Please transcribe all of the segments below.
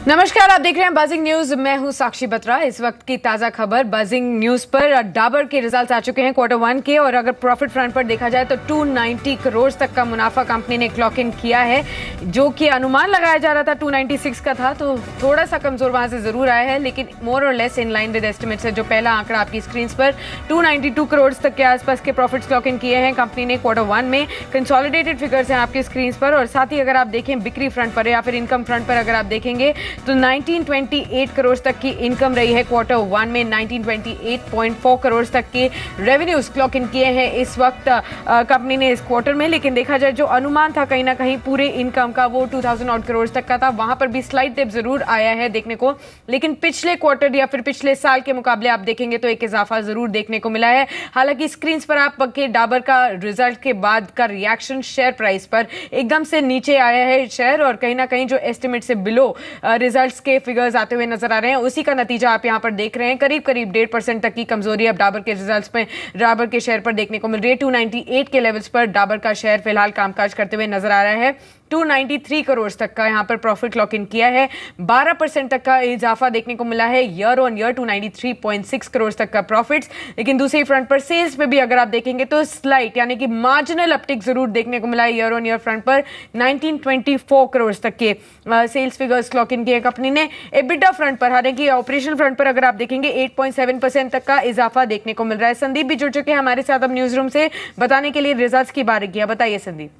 नमस्कार, आप देख रहे हैं बजिंग न्यूज। मैं हूं साक्षी बत्रा। इस वक्त की ताजा खबर बजिंग न्यूज पर डाबर के रिजल्ट्स आ चुके हैं Q1 के, और अगर प्रॉफिट फ्रंट पर देखा जाए तो 290 करोड़ तक का मुनाफा कंपनी ने क्लॉक इन किया है, जो कि अनुमान लगाया जा रहा था 296 का था, तो थोड़ा सा कमजोर वहां से जरूर आया है, लेकिन मोर और less in line with estimates है। जो पहला आंकड़ा आपकी स्क्रीन पर 292 करोड़ तक के आसपास के प्रॉफिट्स क्लॉक इन किए हैं कंपनी ने Q1 में। कंसोलिडेटेड फिगर्स हैं आपकी स्क्रीन पर, और साथ ही अगर आप देखें बिक्री फ्रंट पर या फिर इनकम फ्रंट पर अगर आप देखेंगे तो 1928 करोड़ तक की इनकम रही है Q1 में। 1928.4 करोड़ तक के रेवेन्यूज क्लॉक इन किए हैं इस वक्त कंपनी ने इस क्वार्टर में। लेकिन देखा जाए जो अनुमान था कहीं ना कहीं पूरे इनकम का वो 2000 ऑड करोड़ तक का था, वहां पर भी स्लाइट डिप जरूर आया है देखने को, लेकिन पिछले क्वार्टर या फिर पिछले साल के मुकाबले आप देखेंगे तो एक इजाफा जरूर देखने को मिला है। हालांकि स्क्रीन पर आपके डाबर का रिजल्ट के बाद का रिएक्शन शेयर प्राइस पर एकदम से नीचे आया है शेयर, और कहीं ना कहीं जो एस्टिमेट से बिलो रिजल्ट्स के फिगर्स आते हुए नजर आ रहे हैं, उसी का नतीजा आप यहां पर देख रहे हैं। करीब 1.5% तक की कमजोरी अब डाबर के रिजल्ट्स में डाबर के शेयर पर देखने को मिल रही है। 298 के लेवल्स पर डाबर का शेयर फिलहाल कामकाज करते हुए नजर आ रहा है। 293 करोड़ तक का यहां पर प्रॉफिट क्लॉक इन किया है। 12% तक का इजाफा देखने को मिला है ईयर ऑन ईयर, 293.6 करोड़ तक का प्रॉफिट्स। लेकिन दूसरी फ्रंट पर सेल्स पे भी अगर आप देखेंगे तो स्लाइट यानी कि मार्जिनल अपटिक जरूर देखने को मिला है ईयर ऑन ईयर फ्रंट पर। 1924 करोड़ तक के सेल्स फिगर्स क्लॉक इन किए कंपनी ने। एबिटा फ्रंट पर, हालांकि ऑपरेशनल फ्रंट पर अगर आप देखेंगे 8.7% तक का इजाफा देखने को मिल रहा है। संदीप भी जुड़ चुके हैं हमारे साथ अब न्यूज रूम से बताने के लिए रिजल्ट्स की बारीकियां। बताइए संदीप।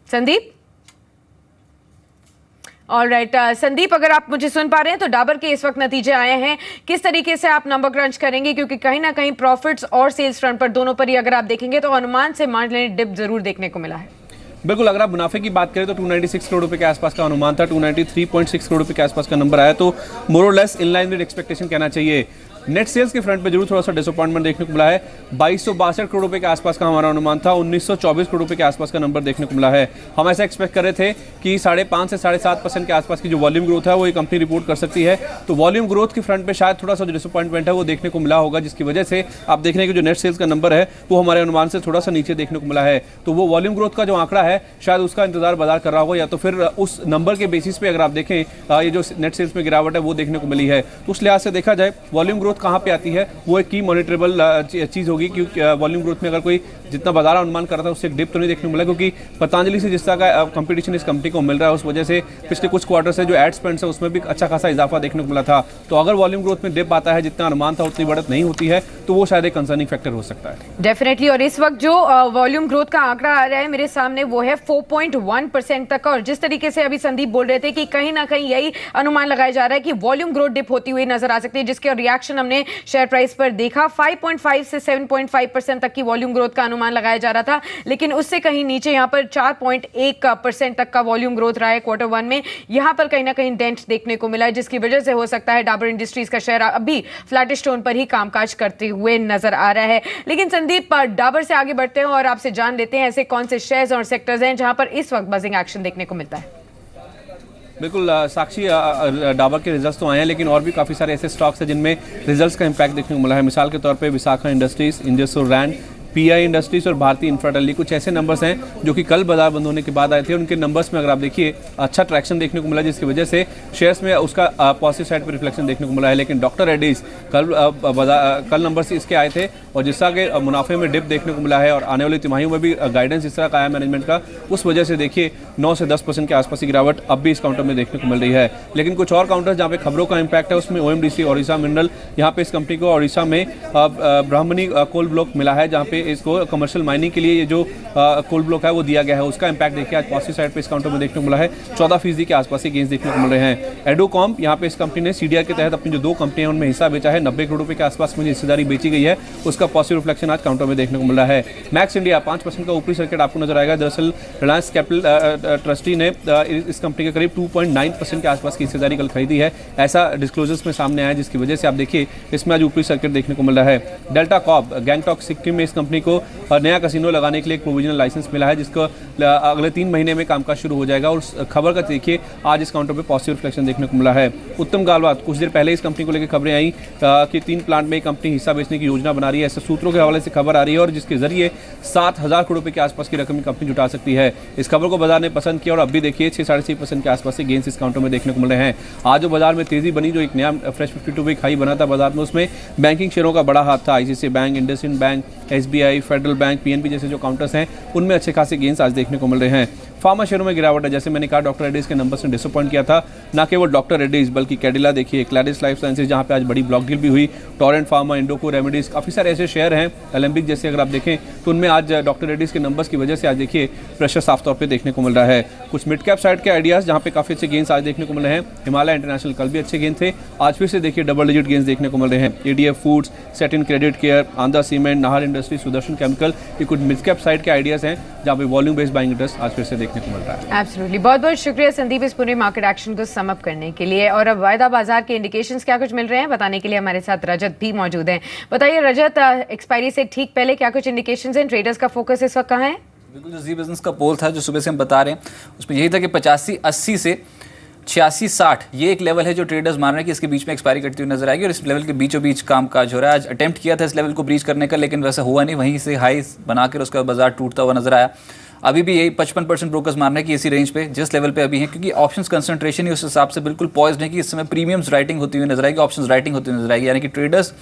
संदीप ऑलराइट, संदीप अगर आप मुझे सुन पा रहे हैं तो डाबर के इस वक्त नतीजे आए हैं, किस तरीके से आप नंबर क्रंच करेंगे, क्योंकि कहीं ना कहीं प्रॉफिट्स और सेल्स फ्रंट पर दोनों पर ही अगर आप देखेंगे तो अनुमान से मार्जिनल डिप जरूर देखने को मिला है। बिल्कुल, अगर आप मुनाफे की बात करें तो 296 करोड़ रुपए के आसपास का अनुमान था, 293.6 करोड़ रुपए के आसपास का नंबर आया, तो मोर और less in line with expectation कहना चाहिए। नेट सेल्स के फ्रंट पे जरूर थोड़ा सा डिसअपॉइंटमेंट देखने को मिला है। 2262 करोड़ रुपए के आसपास का हमारा अनुमान था, 1924 करोड़ रुपए के आसपास का नंबर देखने को मिला है। हम ऐसा एक्सपेक्ट कर रहे थे कि 5.5 से 7.5% के आसपास की जो वॉल्यूम ग्रोथ है वो ये कंपनी रिपोर्ट कर सकती है, तो वॉल्यूम ग्रोथ के फ्रंट पे शायद थोड़ा सा जो डिसअपॉइंटमेंट है वो देखने को मिला होगा, जिसकी वजह से आप देख रहे हैं कि जो नेट सेल्स का नंबर है वो हमारे अनुमान से थोड़ा सा नीचे देखने को मिला है। तो वो वॉल्यूम ग्रोथ का जो आंकड़ा है शायद उसका इंतजार बाजार कर रहा होगा, या तो फिर उस नंबर के बेसिस पे अगर आप देखें ये जो नेट सेल्स में गिरावट है वो देखने को मिली है। तो उस लिहाज से देखा जाए वॉल्यूम ग्रोथ कहाँ पे आती है वो एक की मॉनिटरेबल चीज़ होगी, क्योंकि वॉल्यूम ग्रोथ में अगर कोई जितना बाजार अनुमान कर रहा था उससे एक डिप तो नहीं देखने को मिला, क्योंकि पतंजलि से जिस तरह का कंपटीशन इस कंपनी को मिल रहा है उस वजह से पिछले कुछ क्वार्टर से जो एड स्पेंड है उसमें भी अच्छा खासा इजाफा देखने को मिला था। तो अगर वॉल्यूम ग्रोथ में डिप आता है, जितना अनुमान था उतनी बढ़त नहीं होती है, तो वो शायद एक कंसर्निंग फैक्टर हो सकता है डेफिनेटली। और इस वक्त जो वॉल्यूम ग्रोथ का आंकड़ा आ रहा है मेरे सामने वो है 4.1% तक का, और जिस तरीके से अभी संदीप बोल रहे थे कि कहीं ना कहीं यही अनुमान लगाया जा रहा है कि वॉल्यूम ग्रोथ डिप होती हुई नजर आ सकती है, जिसके रिएक्शन हमने शेयर प्राइस पर देखा। 5.5 से 7.5% तक की वॉल्यूम ग्रोथ का अनुमान लगाया जा रहा था, लेकिन उससे कहीं नीचे यहां पर 4.1% तक का वॉल्यूम ग्रोथ रहा है Q1 में। यहां पर कहीं ना कहीं डेंट देखने को मिला है, जिसकी वजह से हो सकता है डाबर इंडस्ट्रीज का शेयर अभी फ्लैटिश टोन पर ही कामकाज करते हुए नजर आ रहा है। लेकिन संदीप, डाबर से आगे बढ़ते हैं और आपसे जान लेते हैं ऐसे कौन से शेयर्स और सेक्टर्स हैं जहां पर इस वक्त बजिंग एक्शन देखने को मिलता है। बिल्कुल साक्षी, डाबर के रिजल्ट्स तो आए हैं, लेकिन और भी काफ़ी सारे ऐसे स्टॉक्स हैं जिनमें रिजल्ट्स का इंपैक्ट देखने को मिला है। मिसाल के तौर पे Vishakha industries, industrial Rand, PI industries और भारतीय इंफ्राटेली, कुछ ऐसे नंबर्स हैं जो कि कल बाजार बंद होने के बाद आए थे। उनके नंबर्स में अगर आप देखिए अच्छा ट्रैक्शन देखने को मिला, जिसकी वजह से शेयर्स में उसका पॉजिटिव साइड पर रिफ्लेक्शन देखने को मिला है। लेकिन डॉक्टर रेड्डीज कल नंबर्स इसके आए थे, और जिस तरह के मुनाफे में डिप देखने को मिला है और आने वाली तिमाहियों में भी गाइडेंस इस तरह का आया मैनेजमेंट का, उस वजह से देखिए 9 से 10% के आसपास की गिरावट अब भी इस काउंटर में देखने को मिल रही है। लेकिन कुछ और काउंटर जहाँ पे खबरों का इंपैक्ट है उसमें OMDC ओडिशा मिनरल, यहाँ पे इस कंपनी को ओडिशा में ब्राह्मणी कोल ब्लॉक मिला है, जहाँ पे इसको कमर्शियल माइनिंग के लिए ये जो कोल ब्लॉक है वो दिया गया है। उसका इंपैक्ट देखिए आज पॉजिटिव साइड पे इस काउंटर में देखने को मिला है, 14% के आसपास के गेंस देखने को मिल रहे हैं। एडोकॉम, यहाँ पे इस कंपनी ने CDR के तहत अपनी जो 2 कंपनियां उनमें हिस्सा बेचा है, 90 करोड़ रुपए के आसपास में हिस्सेदारी बेची गई है, उसका पॉजिटिव रिफ्लेक्शन आज काउंटर में देखने को मिल रहा है। मैक्स इंडिया 5% का ऊपरी सर्किट आपको नजर आएगा। दरअसल रिलायंस कैपिटल ट्रस्टी ने इस कंपनी के करीब 2.9% के आसपास की हिस्सेदारी कल खरीदी है, ऐसा डिस्क्लोजर्स में सामने आया, जिसकी वजह से आप देखिए इसमें आज ऊपरी सर्किट देखने को मिल रहा है। डेल्टा कॉर्प, गैंगटॉक सिक्किम में इस कंपनी कंपनी को नया कसिनो लगाने के लिए एक प्रोविजनल लाइसेंस मिला है, जिसको अगले 3 महीने में कामकाज शुरू हो जाएगा। और खबर का देखिए आज इस काउंटर पे पॉजिटिव रिफ्लेक्शन देखने को मिला है। उत्तम गालवात, कुछ देर पहले इस कंपनी को लेकर खबरें आई कि 3 प्लांट में कंपनी हिस्सा बेचने की योजना बना रही है, ऐसे सूत्रों के हवाले से खबर आ रही है, और जिसके जरिए 7,000 करोड़ रुपए के आसपास की रकम कंपनी जुटा सकती है। इस खबर को बाजार ने पसंद किया और अब भी देखिए 6-6.5% के आसपास से गेंस इस काउंटर में देखने को मिल रहे हैं। आज जो बाजार में तेजी बनी, जो एक नया फ्रेश 52 वीक हाई बना था बाजार में, उसमें बैंकिंग शेयरों का बड़ा हाथ था। ICICI bank, IndusInd bank, SBI, federal bank, PNB जैसे जो काउंटर्स हैं उनमें अच्छे खासे गेंस आज देखने को मिल रहे हैं। फार्मा शेयरों में गिरावट है, जैसे मैंने कहा डॉक्टर रेड्डीज के नंबर्स ने डिसअपॉइंट किया था। ना केवल डॉक्टर रेड्डीज बल्कि कैडिला देखिए, क्लैरिस लाइफ साइंसेज जहां पे आज बड़ी ब्लॉक डील भी हुई, टोरेंट फार्मा, इंडोको रेमेडीज, काफ़ी सारे ऐसे शेयर हैं, एलेंबिक जैसे अगर आप देखें तो उनमें आज डॉक्टर रेड्डीज के नंबर्स की वजह से आज देखिए प्रेशर साफ तौर पर देखने को मिल रहा है। कुछ मिड कैप साइड के आइडियाज़ जहाँ पे काफ़ी अच्छे गेंस आज देखने को मिल रहे हैं। हिमालय इंटरनेशनल कल भी अच्छे गेंस थे, आज फिर से देखिए डबल डिजिट गेंस देखने को मिल रहे हैं। ADF foods, satin credit care, Andhra cement, Nahar industry, Sudarshan chemical, ये कुछ मिड कैप साइड के आइडियाज़ हैं जहाँ पे वॉल्यूम बेस्ड बाइंग इंटरेस्ट आज फिर से देखने को मिल रहा है। एब्सोल्युटली, बहुत बहुत शुक्रिया संदीप इस पूरे मार्केट एक्शन को सम अप करने के लिए। और अब वायदा बाजार के इंडिकेशंस क्या कुछ मिल रहे हैं बताने के लिए हमारे साथ रजत भी मौजूद हैं। बताइए रजत, एक्सपायरी से ठीक पहले क्या कुछ इंडिकेशंस हैं, ट्रेडर्स का फोकस इस वक्त कहाँ है? बिल्कुल, जो जी बिजनेस का पोल था जो सुबह से हम बता रहे हैं उसमें यही था कि 85-80 से 86-60 ये एक लेवल है जो ट्रेडर्स मान रहे हैं कि इसके बीच में एक्सपायरी करती हुई नजर आएगी, और इस लेवल के बीचों बीच कामकाज हो रहा है। आज अटेम्प्ट किया था इस लेवल को ब्रीच करने का, लेकिन वैसा हुआ नहीं, वहीं से हाई बनाकर उसका बाजार टूटता हुआ नजर आया। अभी भी यही 55% ब्रोकर्स मान रहे हैं कि इसी रेंज पे जिस लेवल पे अभी है, क्योंकि ऑप्शंस कंसंट्रेशन ही उस हिसाब से बिल्कुल पॉइज्ड है कि इस समय प्रीमियम्स राइटिंग होती हुई नजर आएगी, ऑप्शंस राइटिंग होती हुई नजर आएगी, यानी कि ट्रेडर्स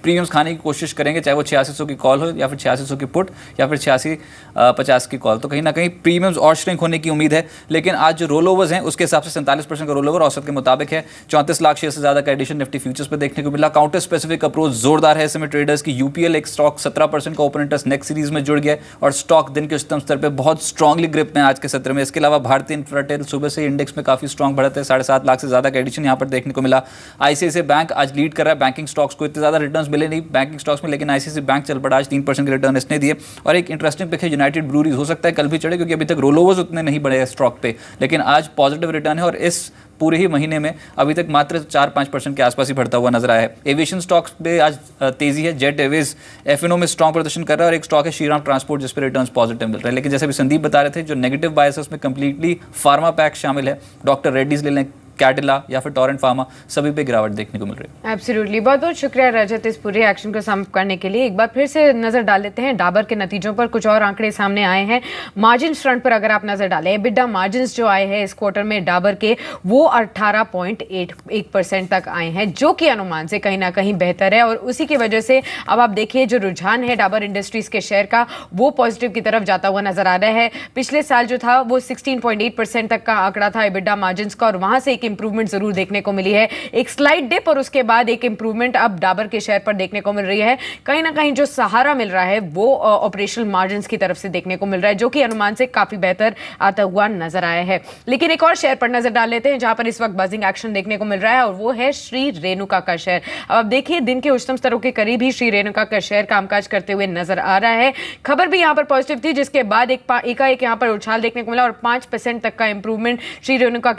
प्रीमियम्स खाने की कोशिश करेंगे, चाहे वो 8600 की कॉल हो या फिर 8600 की पुट या फिर 8650 की कॉल। तो कहीं ना कहीं प्रीमियम्स और श्रिंक होने की उम्मीद है। लेकिन आज जो रोल ओवर्स हैं उसके हिसाब से 47% का रोल ओवर औसत के मुताबिक है। 34 लाख शेयर से ज़्यादा का एडिशन निफ्टी फ्यूचर्स पर देखने को मिला। काउंटर स्पेसिफिक अप्रोच जोरदार है इस समय ट्रेडर्स की। यूपीएल एक स्टॉक 17% का ओपन इंटरेस्ट नेक्स्ट सीरीज में जुड़ गया और स्टॉक दिन के उच्चतम स्तर पर बहुत स्ट्रांगली ग्रिप में आज के सत्र में। इसके अलावा भारतीय इंफ्राटेल सुबह से इंडेक्स में काफ़ी स्ट्रॉन्ग बढ़त है, 7.5 लाख से ज़्यादा का एडिशन यहाँ पर देखने को मिला। आईसीआईसीआई बैंक आज लीड कर रहा है। बैंकिंग स्टॉक्स को इतने ज़्यादा रिटर्न मिले नहीं बैंकिंग स्टॉक्स में, लेकिन आईसीआईसीआई बैंक चल पड़ा, आज 3% के रिटर्न इसने दिए। और एक इंटरेस्टिंग पिक है यूनाइटेड ब्रूरीज, हो सकता है कल भी चढ़े क्योंकि अभी तक रोल ओवर्स उतने नहीं बढ़े हैं स्टॉक पे, लेकिन आज पॉजिटिव रिटर्न है और इस पूरे ही महीने में अभी तक मात्र 4-5% के आसपास ही बढ़ता हुआ नजर आया है। एविएशन स्टॉक्स पे आज तेजी है। जेट एयरवेज एफएनओ में स्ट्रॉन्ग प्रदर्शन कर रहा है और एक स्टॉक है श्रीराम ट्रांसपोर्ट जिस पर रिटर्न्स पॉजिटिव मिल रहे हैं। लेकिन जैसे भी संदीप बता रहे थे, जो नेगेटिव बायस है उसमें कंप्लीटली फार्मा पैक शामिल है। डॉक्टर रेड्डीज ले लें, कैडिला या फिर टोरेंट फार्मा, सभी पे गिरावट देखने को मिल रही है। एब्सोल्युटली, बहुत बहुत शुक्रिया रजत इस पूरे एक्शन को सम करने के लिए। एक बार फिर से नजर डाल लेते हैं डाबर के नतीजों पर। कुछ और आंकड़े सामने आए हैं। मार्जिन फ्रंट पर अगर आप नजर डालें, एबिटा मार्जिन जो आए हैं इस क्वार्टर में डाबर के, वो 18.81% तक आए हैं, जो कि अनुमान से कहीं ना कहीं बेहतर है। और उसी की वजह से अब आप देखिए जो रुझान है डाबर इंडस्ट्रीज के शेयर का, वो पॉजिटिव की तरफ जाता हुआ नजर आ रहा है। पिछले साल जो था वो 16.8% तक का आंकड़ा था एबिटा मार्जिन का, और वहां से एक इंप्रूवमेंट जरूर देखने को मिली है। एक स्लाइड डिप और उसके बाद एक इंप्रूवमेंट अब डाबर के शेयर पर देखने को मिल रही है। कहीं ना कहीं जो सहारा मिल रहा है वो ऑपरेशनल मार्जिन की तरफ से देखने को मिल रहा है, जो कि अनुमान से काफी बेहतर आता हुआ नजर आया है। लेकिन एक और शेयर पर नजर डाल लेते हैं जहां पर इस वक्त बजिंग एक्शन देखने को मिल रहा है, और वो है श्री रेणुका का शेयर। अब आप देखिए दिन के उच्चतम स्तरों के करीब ही श्री रेणुका का शेयर कामकाज करते हुए नजर आ रहा है। खबर भी यहां पर पॉजिटिव थी, जिसके बाद एकाएक यहां पर उछाल देखने को मिला और 5% तक का इंप्रूवमेंट श्री रेणुका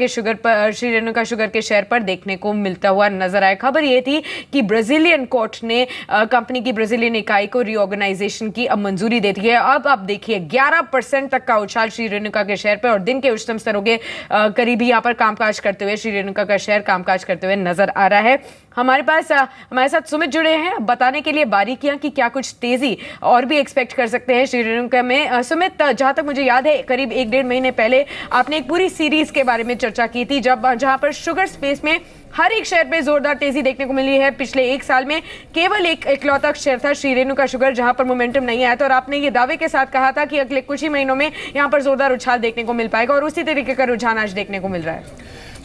शुगर के शेयर पर देखने को मिलता हुआ नजर आया। खबर यह थी कि ब्राजीलियन कोर्ट ने कंपनी की ब्राजीलियन इकाई को रीऑर्गेनाइजेशन की अब मंजूरी दे दी है। अब आप देखिए 11% तक का उछाल श्री रेणुका के शेयर पर, और दिन के उच्चतम स्तरों के करीब ही यहां पर कामकाज करते हुए श्री रेणुका का शेयर कामकाज करते हुए नजर आ रहा है। हमारे साथ सुमित जुड़े हैं बताने के लिए बारीकियां कि क्या कुछ तेजी और भी एक्सपेक्ट कर सकते हैं श्री रेणुका में। सुमित, जहां तक मुझे याद है करीब 1-1.5 महीने पहले आपने एक पूरी सीरीज के बारे में चर्चा की थी, जहां पर शुगर स्पेस में हर एक शेयर पे जोरदार तेजी देखने को मिली है। पिछले एक साल में केवल एक इकलौता शेयर था श्री रेणुका शुगर जहां पर मोमेंटम नहीं आया था, और आपने ये दावे के साथ कहा था कि अगले कुछ ही महीनों में यहां पर जोरदार उछाल देखने को मिल पाएगा, और उसी तरीके का रुझान आज देखने को मिल रहा है।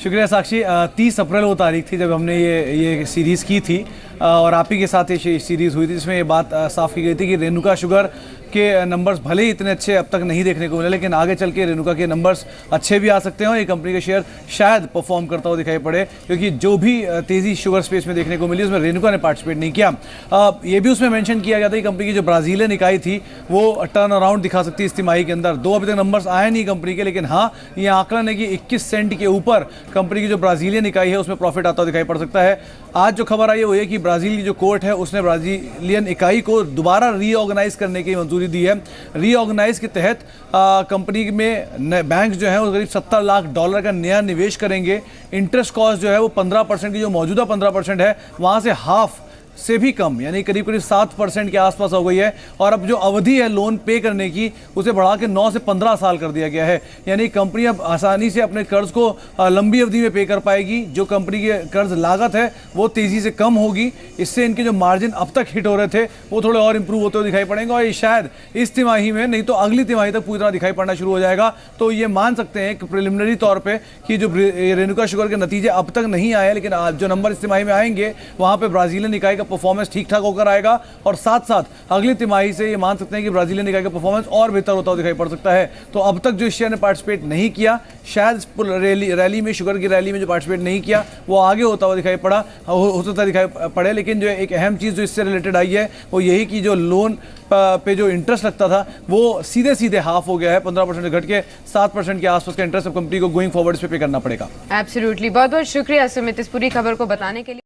शुक्रिया साक्षी। 30 अप्रैल वो तारीख थी जब हमने ये सीरीज़ की थी, और आप ही के साथ ये सीरीज़ हुई थी, जिसमें ये बात साफ की गई थी कि रेणुका शुगर के नंबर्स भले ही इतने अच्छे अब तक नहीं देखने को मिले, लेकिन आगे चल के रेणुका के नंबर्स अच्छे भी आ सकते हैं और ये कंपनी का शेयर शायद परफॉर्म करता हुआ दिखाई पड़े, क्योंकि जो भी तेजी शुगर स्पेस में देखने को मिली उसमें रेणुका ने पार्टिसिपेट नहीं किया। ये भी उसमें मेंशन किया गया था कि कंपनी की जो ब्राजीलियन इकाई थी वो टर्न अराउंड दिखा सकती है इस तिमाही के अंदर। दो अभी तक नंबर्स आए नहीं कंपनी के, लेकिन हाँ ये आंकलन है कि 21 सेंट के ऊपर कंपनी की जो ब्राजीलियन इकाई है उसमें प्रॉफिट आता हुआ दिखाई पड़ सकता है। आज जो खबर आई है वो ये कि ब्राजील की जो कोर्ट है उसने ब्राजीलियन इकाई को दोबारा रीऑर्गेनाइज करने की मंजूरी दी है। रीऑर्गेनाइज के तहत कंपनी में बैंक जो है वो करीब $70 लाख का नया निवेश करेंगे। इंटरेस्ट कॉस्ट जो है वो 15% की, जो मौजूदा 15% है वहाँ से हाफ से भी कम, यानी करीब 7% के आसपास हो गई है। और अब जो अवधि है लोन पे करने की उसे बढ़ा के 9 से 15 साल कर दिया गया है, यानी कंपनी अब आसानी से अपने कर्ज को लंबी अवधि में पे कर पाएगी। जो कंपनी की कर्ज लागत है वो तेज़ी से कम होगी, इससे इनके जो मार्जिन अब तक हिट हो रहे थे वो थोड़े और इंप्रूव होते हुए दिखाई पड़ेंगे और ये शायद इस तिमाही में नहीं तो अगली तिमाही तक पूरी तरह दिखाई पड़ना शुरू हो जाएगा। तो ये मान सकते हैं कि प्रिलिमिनरी तौर पर कि जो रेणुका शुगर के नतीजे अब तक नहीं आए, लेकिन जो नंबर इस तिमाही में आएंगे वहाँ पर ब्राजीलियन इकाई परफॉर्मेंस ठीक ठाक होकर आएगा और साथ साथ अगली तिमाही से ये मान सकते हैं कि ब्राजीलियन इकाई का परफॉर्मेंस और बेहतर होता हुआ दिखाई पड़ सकता है। तो अब तक जो शेयर ने पार्टिसिपेट नहीं किया, शायद रैली में, शुगर की रैली में जो पार्टिसिपेट नहीं किया वो आगे होता हुआ दिखाई पड़े। लेकिन जो एक अहम चीज़ जो इससे रिलेटेड आई है वो यही कि जो लोन पे जो इंटरेस्ट लगता था वो सीधे सीधे हाफ हो गया है, 15% से घट के 7% के आसपास का इंटरेस्ट अब कंपनी को गोइंग फॉरवर्ड इस पे करना पड़ेगा। एब्सोल्युटली, बहुत बहुत शुक्रिया सुमित इस पूरी खबर को बताने के लिए।